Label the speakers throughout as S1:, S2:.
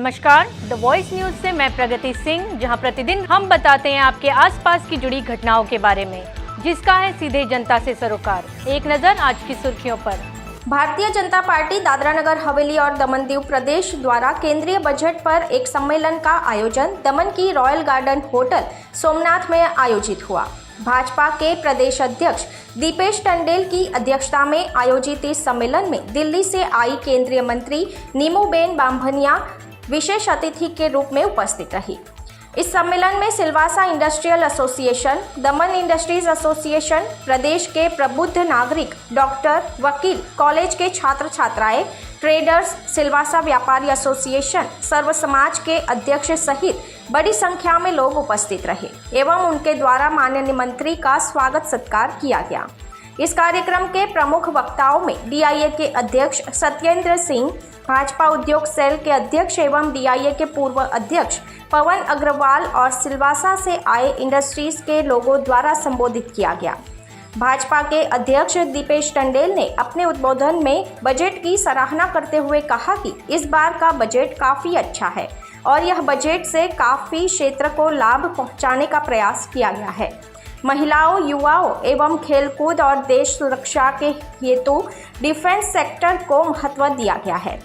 S1: नमस्कार, the voice news से मैं प्रगति सिंह, जहां प्रतिदिन हम बताते हैं आपके आसपास की जुड़ी घटनाओं के बारे में, जिसका है सीधे जनता से सरोकार। एक नजर आज की सुर्खियों पर।
S2: भारतीय जनता पार्टी दादरा नगर हवेली और दमन दीव प्रदेश द्वारा केंद्रीय बजट पर एक सम्मेलन का आयोजन दमन की रॉयल गार्डन होटल सोमनाथ में आयोजित हुआ। भाजपा के प्रदेश अध्यक्ष दीपेश टंडेल की अध्यक्षता में आयोजित इस सम्मेलन में दिल्ली से आई केंद्रीय मंत्री नीमूबेन बांभनिया विशेष अतिथि के रूप में उपस्थित रही। इस सम्मेलन में सिलवासा इंडस्ट्रियल एसोसिएशन, दमन इंडस्ट्रीज एसोसिएशन, प्रदेश के प्रबुद्ध नागरिक, डॉक्टर, वकील, कॉलेज के छात्र छात्राएं, ट्रेडर्स, सिलवासा व्यापारी एसोसिएशन, सर्व समाज के अध्यक्ष सहित बड़ी संख्या में लोग उपस्थित रहे एवं उनके द्वारा माननीय मंत्री का स्वागत सत्कार किया गया। इस कार्यक्रम के प्रमुख वक्ताओं में डीआईए के अध्यक्ष सत्येंद्र सिंह, भाजपा उद्योग सेल के अध्यक्ष एवं डीआईए के पूर्व अध्यक्ष पवन अग्रवाल और सिलवासा से आए इंडस्ट्रीज के लोगों द्वारा संबोधित किया गया। भाजपा के अध्यक्ष दीपेश टंडेल ने अपने उद्बोधन में बजट की सराहना करते हुए कहा कि इस बार का बजट काफ़ी अच्छा है और यह बजट से काफ़ी क्षेत्र को लाभ पहुंचाने का प्रयास किया गया है। महिलाओं, युवाओं एवं खेलकूद और देश सुरक्षा के हेतु डिफेंस सेक्टर को महत्व दिया गया है।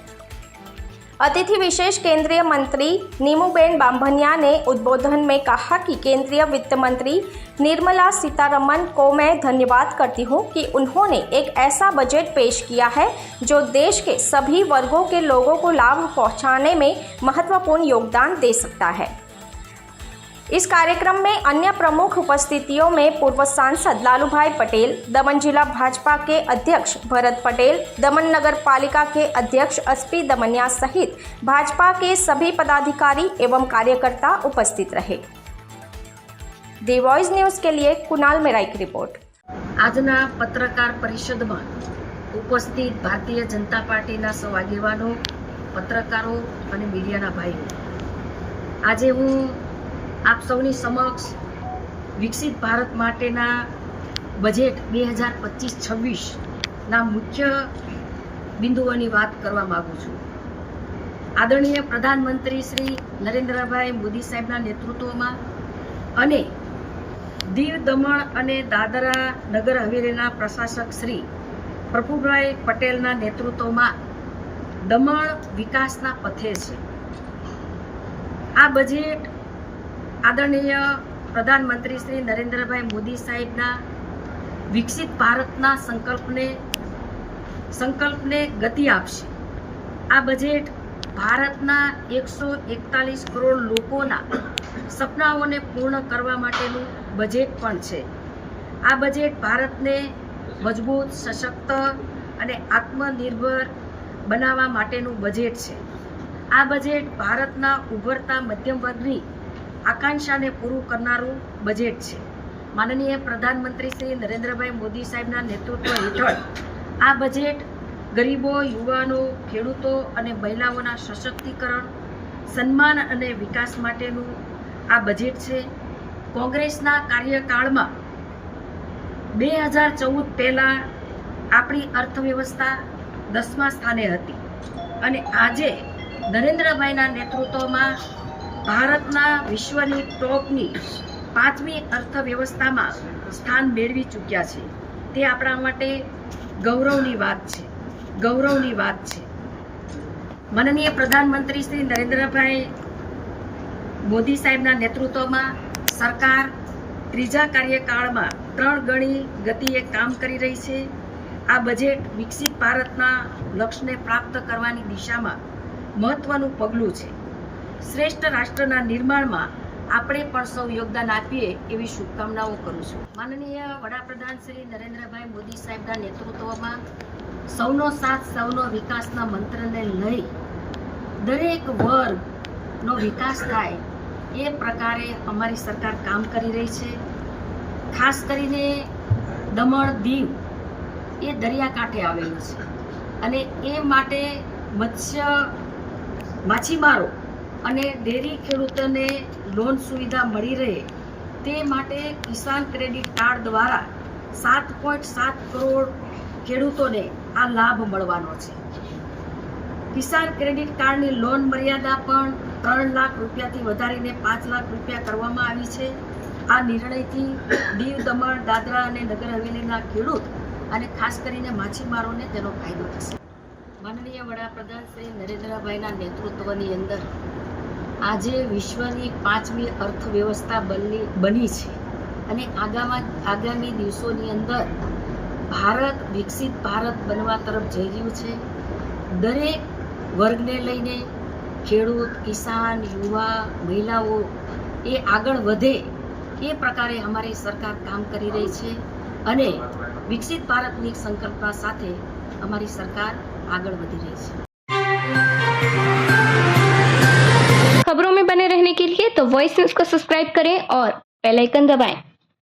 S2: अतिथि विशेष केंद्रीय मंत्री नीमूबेन बांभनिया ने उद्बोधन में कहा कि केंद्रीय वित्त मंत्री निर्मला सीतारमण को मैं धन्यवाद करती हूं कि उन्होंने एक ऐसा बजट पेश किया है जो देश के सभी वर्गों के लोगों को लाभ पहुंचाने में महत्वपूर्ण योगदान दे सकता है। इस कार्यक्रम में अन्य प्रमुख उपस्थितियों में पूर्व सांसद लालूभाई पटेल, दमन जिला भाजपा के अध्यक्ष भरत पटेल, दमन नगर पालिका के अध्यक्ष एसपी दमनिया सहित भाजपा के सभी पदाधिकारी एवं कार्यकर्ता उपस्थित रहे। दी वॉइस न्यूज के लिए कुणाल मेराई की रिपोर्ट।
S3: आजना पत्रकार परिषद में उपस्थित भारतीय जनता पार्टी सौ आगेवानो, पत्रकारों और मीडिया भाईओ, आज हूँ आप सौनी समक्ष विकसित भारत माटेना बजेट 2025-26 ना मुख्य बिंदुओनी बात करवा मागू छूं। आदरणीय प्रधानमंत्री श्री नरेन्द्रभाई मोदी साहेबना नेतृत्वमां अने दीव, दमण अने दादरा नगर हवेलीना प्रशासक श्री प्रफुल्लभाई पटेलना नेतृत्वमां दमण विकासना पथे छे। आ बजेट आदरणीय प्रधानमंत्री श्री नरेन्द्रभाई मोदी साहेबना विकसित भारतना संकल्पने गति आपशे। आ बजेट भारतना 141 करोड़ लोकोना सपनाओने पूर्ण करवा माटेनुं बजेट पण छे। आ बजेट भारतने मजबूत, सशक्त अने आत्मनिर्भर बनावा माटेनुं बजेट छे। आ बजेट भारतना उभरता मध्यम वर्गनी आकांक्षा ने पूरू करनारू बजेट है। माननीय प्रधानमंत्री श्री नरेन्द्रभाई मोदी साहेबना नेतृत्व हेठळ आ बजेट गरीबों, युवाओं, खेडूतों और महिलाओं सशक्तिकरण, सम्मान और विकास माटेनु आ बजेट है। कांग्रेसना कार्यकाल में 2014 पहला अपनी अर्थव्यवस्था 10मा स्थाने हती अने आजे नरेन्द्रभाईना नेतृत्व में भारतना विश्वनी टॉपनी 5મી अर्थव्यवस्था में स्थान मेळवी चूक्या छे। ते आपणा माटे गौरवनी वात छे। माननीय प्रधानमंत्री श्री नरेन्द्रभाई मोदी साहेबना नेतृत्व में सरकार त्रीजा कार्यकाल में 3 गणी गतिए काम करी रही है। आ बजेट विकसित भारतना लक्ष्य ने प्राप्त करवानी दिशा में महत्वनुं पगलुं छे। श्रेष्ठ राष्ट्रना निर्माण में आपणे पण सौ योगदान आपीए एवी शुभकामनाओं करूं छुं। माननीय वडाप्रधान श्री नरेन्द्रभाई मोदी साहेबना नेतृत्वमां सौनो साथ सौनो विकासना मंत्रने लई दरेक वर्गनो विकास थाय ए प्रकारे अमारी सरकार काम करी रही छे। खास करीने दमण दीव ए दरियाकांठे आवेલું છે અને એ માટે માછીમારો અને ડેરી ખેડૂતોને લોન સુવિધા મળી રહે તે માટે કિસાન ક્રેડિટ કાર્ડ દ્વારા 7.7 કરોડ ખેડૂતોને આ લાભ મળવાનો છે। કિસાન ક્રેડિટ કાર્ડની લોન મર્યાદા પણ 3 લાખ રૂપિયાથી વધારીને 5 લાખ રૂપિયા કરવામાં આવી છે. આ નિર્ણયથી દીવ, દમણ, દાદરા અને નગર હવેલીના ખેડૂત અને ખાસ કરીને માછીમારોને તેનો ફાયદો થશે. માનનીય વડાપ્રધાન શ્રી નરેન્દ્રભાઈના નેતૃત્વની અંદર આજે વિશ્વની 5મી અર્થવ્યવસ્થા બની છે અને આગામી દિવસોની અંદર ભારત વિકસિત ભારત બનવા તરફ જઈ રહ્યું છે. દરેક વર્ગને લઈને ખેડૂત, કિસાન, યુવા, મહિલાઓ એ આગળ વધે એ પ્રકારે અમારી સરકાર કામ કરી રહી છે અને વિકસિત ભારતની સંકલ્પના સાથે અમારી સરકાર આગળ વધી રહી છે.
S4: खबरों में बने रहने के लिए तो वॉइस न्यूज को सब्सक्राइब करें और बेल आइकन दबाएं.